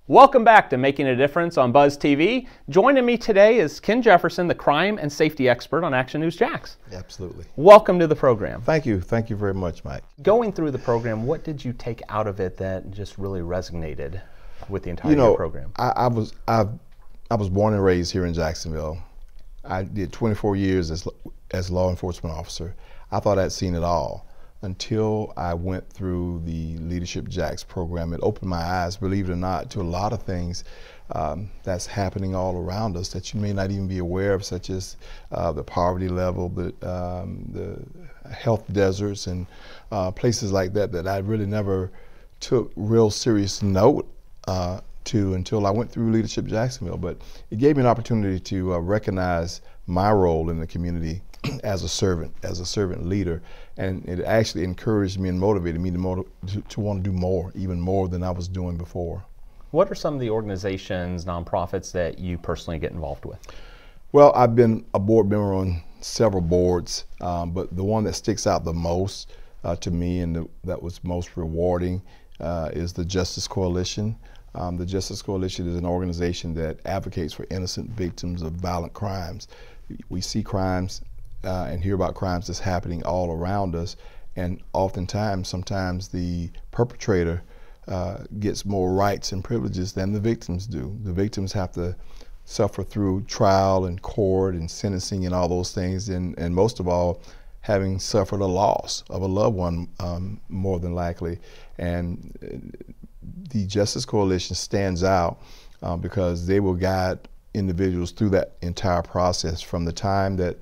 Welcome back to Making a Difference on Buzz TV. Joining me today is Ken Jefferson, the crime and safety expert on Action News Jax. Absolutely. Welcome to the program. Thank you. Thank you very much, Mike. Going through the program, what did you take out of it that just really resonated with the entire program? I was born and raised here in Jacksonville. I did 24 years as law enforcement officer. I thought I'd seen it all until I went through the Leadership Jax program. It opened my eyes, believe it or not, to a lot of things that's happening all around us that you may not even be aware of, such as the poverty level, the health deserts, and places like that that I really never took real serious note to until I went through Leadership Jacksonville. But it gave me an opportunity to recognize my role in the community as a servant leader, and it actually encouraged me and motivated me to want to do more, even more than I was doing before. What are some of the organizations, nonprofits that you personally get involved with? Well, I've been a board member on several boards, but the one that sticks out the most to me and that was most rewarding is the Justice Coalition. The Justice Coalition is an organization that advocates for innocent victims of violent crimes. We see crimes and hear about crimes that's happening all around us, and sometimes the perpetrator gets more rights and privileges than the victims do. The victims have to suffer through trial and court and sentencing and all those things, and most of all, having suffered a loss of a loved one, more than likely. And the Justice Coalition stands out because they will guide individuals through that entire process, from the time that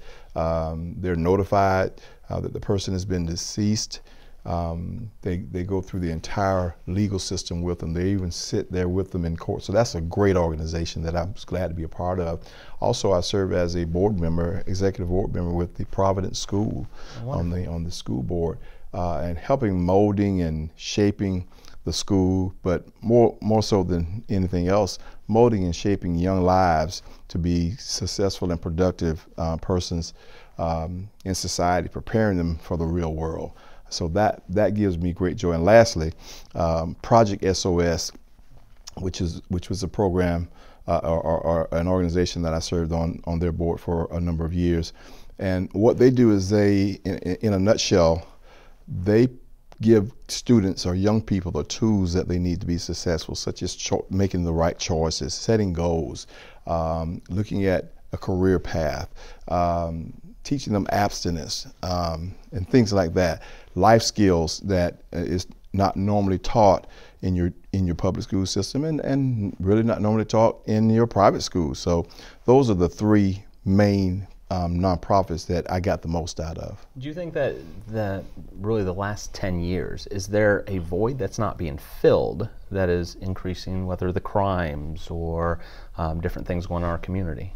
they're notified that the person has been deceased. They go through the entire legal system with them. They even sit there with them in court. So that's a great organization that I'm glad to be a part of. Also, I serve as a board member, executive board member with the Providence School on the school board, and helping molding and shaping the school, but more so than anything else, molding and shaping young lives to be successful and productive persons in society, preparing them for the real world. So that gives me great joy. And lastly, Project SOS, which was a program or an organization that I served on their board for a number of years. And what they do is in a nutshell, they give students or young people the tools that they need to be successful, such as making the right choices, setting goals, looking at a career path, teaching them abstinence, and things like that. Life skills that is not normally taught in your public school system, and really not normally taught in your private schools. So those are the three main nonprofits that I got the most out of. Do you think that really the last 10 years, is there a void that's not being filled that is increasing, whether the crimes or different things going on in our community?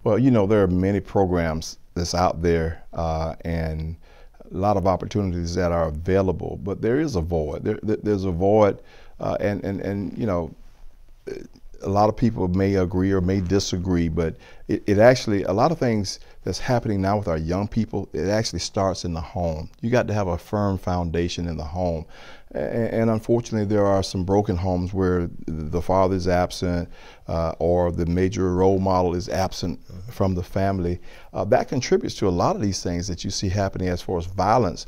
Well, there are many programs that's out there and a lot of opportunities that are available, but there is a void. There's a void, and a lot of people may agree or may disagree, but it actually, a lot of things that's happening now with our young people, it actually starts in the home. You got to have a firm foundation in the home. And unfortunately, there are some broken homes where the father is absent or the major role model is absent from the family. That contributes to a lot of these things that you see happening as far as violence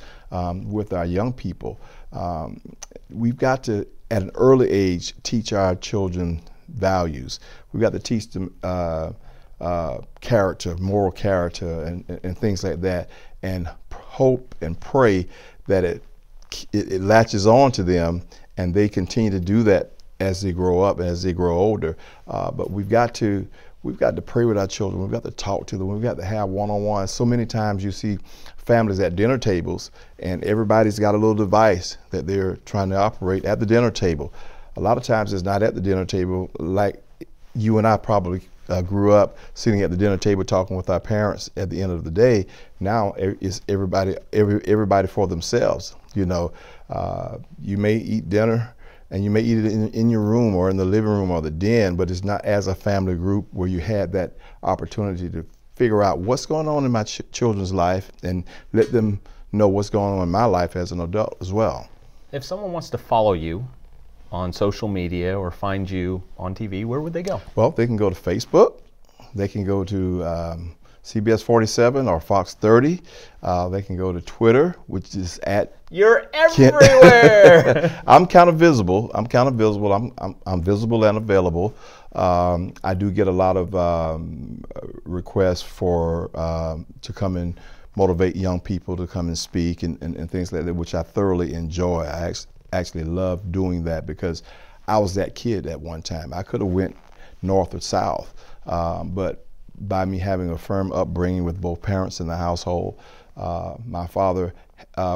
with our young people. We've got to, at an early age, teach our children values. We've got to teach them character, moral character, and things like that, and hope and pray that it latches on to them and they continue to do that as they grow up and as they grow older. But we've got to pray with our children. We've got to talk to them. We've got to have one-on-one. So many times you see families at dinner tables and everybody's got a little device that they're trying to operate at the dinner table. A lot of times it's not at the dinner table like you and I probably grew up sitting at the dinner table talking with our parents at the end of the day. Now it's everybody for themselves. You may eat dinner and you may eat it in your room or in the living room or the den, but it's not as a family group where you had that opportunity to figure out what's going on in my children's life and let them know what's going on in my life as an adult as well. If someone wants to follow you, on social media or find you on TV, where would they go? Well, they can go to Facebook. They can go to CBS 47 or Fox 30. They can go to Twitter, which is at. You're everywhere. I'm kind of visible. I'm visible and available. I do get a lot of requests for to come and motivate young people to come and speak and things like that, which I thoroughly enjoy. I actually love doing that because I was that kid at one time. I could have went north or south, but by me having a firm upbringing with both parents in the household, my father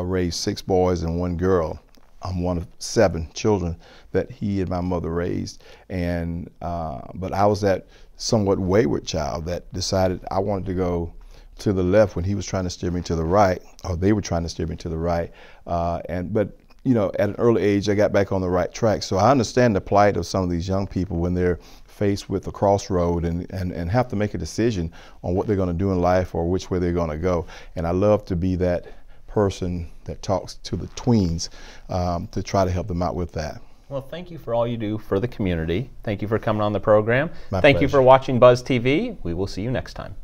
raised 6 boys and 1 girl. I'm one of 7 children that he and my mother raised, and but I was that somewhat wayward child that decided I wanted to go to the left when he was trying to steer me to the right, or they were trying to steer me to the right. But you know, at an early age, I got back on the right track. So I understand the plight of some of these young people when they're faced with a crossroad and have to make a decision on what they're going to do in life or which way they're going to go. And I love to be that person that talks to the tweens to try to help them out with that. Well, thank you for all you do for the community. Thank you for coming on the program. My Thank you pleasure. for watching Buzz TV. We will see you next time.